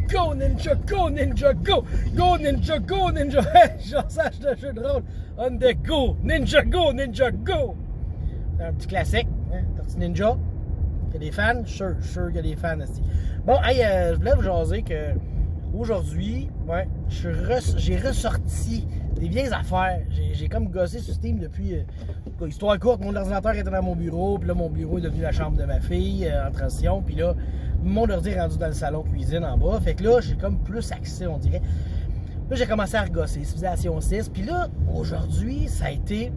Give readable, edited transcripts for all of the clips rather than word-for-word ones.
go ninja, go ninja, go! Go ninja, go ninja! Hey, j'en sache de jeu de rôle. On the go! Ninja, go! Ninja, go! C'est un petit classique, hein? Tortue Ninja. Il y a des fans? Sûr qu'il y a des fans aussi. Bon, hey, je voulais vous jaser que aujourd'hui, ouais, j'ai ressorti des vieilles affaires. J'ai comme gossé sur Steam depuis. Histoire courte, mon ordinateur était dans mon bureau, puis là, mon bureau est devenu la chambre de ma fille en transition, puis là, mon ordi est rendu dans le salon cuisine en bas. Fait que là, j'ai comme plus accès, on dirait. Là, j'ai commencé à regosser, Civilization 6, puis là, aujourd'hui, ça a été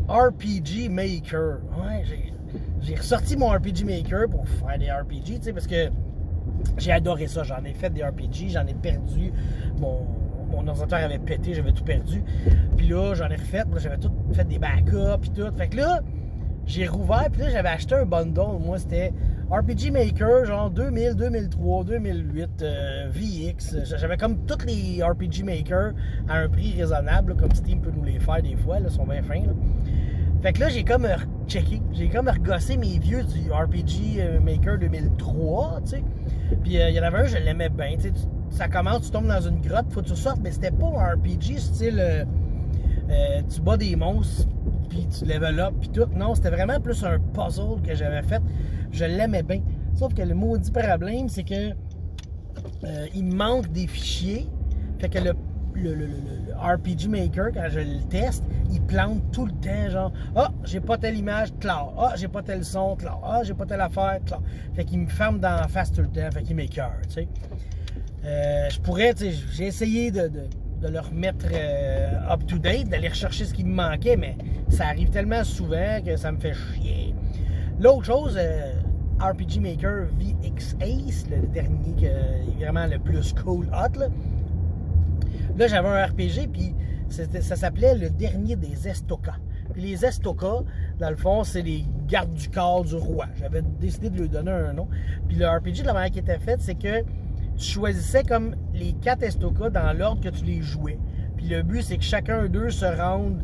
RPG Maker. Ouais, j'ai ressorti mon RPG Maker pour faire des RPG, tu sais, parce que j'ai adoré ça. J'en ai fait des RPG, j'en ai perdu. Mon ordinateur avait pété, j'avais tout perdu. Puis là, j'en ai refait, j'avais tout fait des backups puis tout. Fait que là, j'ai rouvert, puis là, j'avais acheté un bundle. Moi, c'était RPG Maker, genre 2000, 2003, 2008, VX. J'avais comme tous les RPG Maker à un prix raisonnable, là, comme Steam peut nous les faire des fois, là, ils sont bien fins. Là. Fait que là, j'ai comme checké, j'ai comme regossé mes vieux du RPG Maker 2003, tu sais. Puis il y en avait un, je l'aimais bien, tu sais. Ça commence, tu tombes dans une grotte, faut que tu sortes, mais c'était pas un RPG style tu bats des monstres, puis tu level up, puis tout. Non, c'était vraiment plus un puzzle que j'avais fait. Je l'aimais bien. Sauf que le maudit problème, c'est que il me manque des fichiers. Fait que le RPG Maker, quand je le teste, il plante tout le temps, genre ah, j'ai pas telle image, clair. Ah, j'ai pas tel son, clair. Ah, j'ai pas telle affaire, clair. Fait qu'il me ferme dans la face tout le temps, fait qu'il m'écoeure, tu sais. Je pourrais, tu sais, j'ai essayé de le remettre up-to-date, d'aller rechercher ce qui me manquait, mais ça arrive tellement souvent que ça me fait chier. L'autre chose, RPG Maker VX Ace, le dernier qui est vraiment le plus cool hot, là j'avais un RPG, puis ça s'appelait le dernier des Estoka. Puis les Estoka, dans le fond, c'est les gardes du corps du roi. J'avais décidé de lui donner un nom. Puis le RPG, de la manière qui était faite, c'est que tu choisissais comme les 4 Estoka dans l'ordre que tu les jouais. Puis le but, c'est que chacun d'eux se rende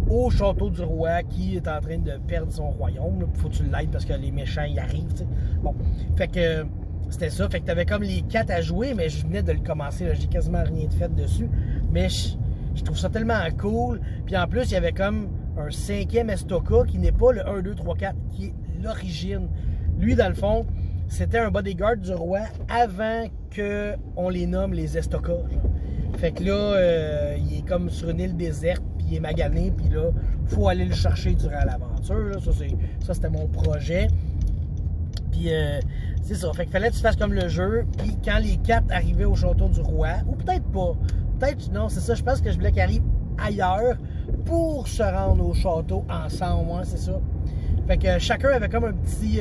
au château du roi qui est en train de perdre son royaume. Faut que tu l'aides parce que les méchants y arrivent, t'sais. Bon, fait que c'était ça. Fait que t'avais comme les 4 à jouer, mais je venais de le commencer. J'ai quasiment rien de fait dessus. Mais je trouve ça tellement cool. Puis en plus, il y avait comme un 5e Estoka qui n'est pas le 1, 2, 3, 4, qui est l'origine. Lui, dans le fond, c'était un bodyguard du roi avant qu'on les nomme les Estoka. Fait que là, il est comme sur une île déserte, puis il est magané, puis là, faut aller le chercher durant l'aventure. Ça, c'était mon projet. Puis c'est ça. Fait qu'il fallait que tu fasses comme le jeu, puis quand les 4 arrivaient au château du roi, ou peut-être pas, peut-être, non, c'est ça, je pense que je voulais qu'ils arrivent ailleurs pour se rendre au château ensemble, hein, c'est ça. Fait que chacun avait comme un petit...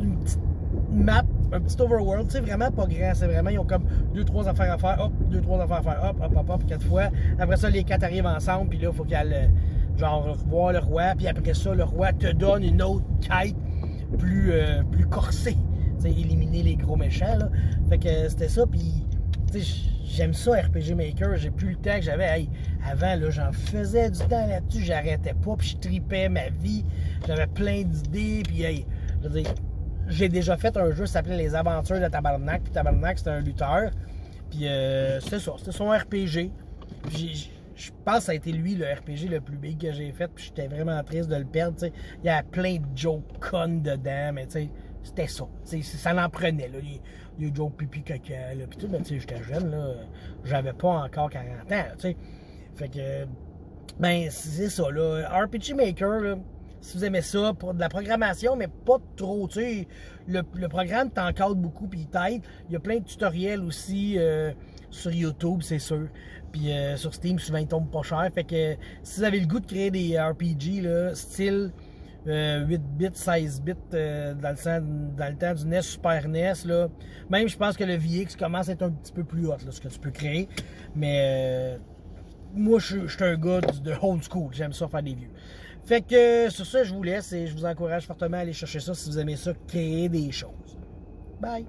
une petite map, un petit overworld, tu sais, vraiment pas grand, c'est vraiment, ils ont comme 2-3 affaires à faire, hop, 2-3 affaires à faire, hop, hop, hop, hop, 4 fois. Après ça, les 4 arrivent ensemble, puis là, il faut qu'ils aillent, genre, revoir le roi, puis après ça, le roi te donne une autre quête plus corsée, tu sais, éliminer les gros méchants, là. Fait que c'était ça, puis, tu sais, j'aime ça, RPG Maker, j'ai plus le temps que j'avais, hey, avant, là, j'en faisais du temps là-dessus, j'arrêtais pas, puis je tripais ma vie, j'avais plein d'idées, puis, hey, je veux dire, j'ai déjà fait un jeu qui s'appelait Les Aventures de Tabarnak. Puis Tabarnak, c'était un lutteur. Puis c'est ça, c'était son RPG. Je pense que ça a été lui le RPG le plus big que j'ai fait. Puis j'étais vraiment triste de le perdre. T'sais. Il y a plein de jokes connes dedans. Mais c'était ça. Ça l'en prenait. Là. Les jokes pipi caca. Puis tout, mais j'étais jeune. Là. J'avais pas encore 40 ans. T'sais. Fait que, ben, c'est ça. Là. RPG Maker, là. Si vous aimez ça, pour de la programmation, mais pas trop, tu sais, le programme t'encadre beaucoup, puis il t'aide. Il y a plein de tutoriels aussi sur YouTube, c'est sûr. Puis sur Steam, souvent, ils tombent pas cher. Fait que si vous avez le goût de créer des RPG, là, style 8 bits, 16 bits, dans le temps du NES, Super NES, là, même je pense que le VX commence à être un petit peu plus hot, là, ce que tu peux créer. Mais moi, je suis un gars de old school. J'aime ça faire des vieux. Fait que sur ça, je vous laisse et je vous encourage fortement à aller chercher ça si vous aimez ça, créer des choses. Bye!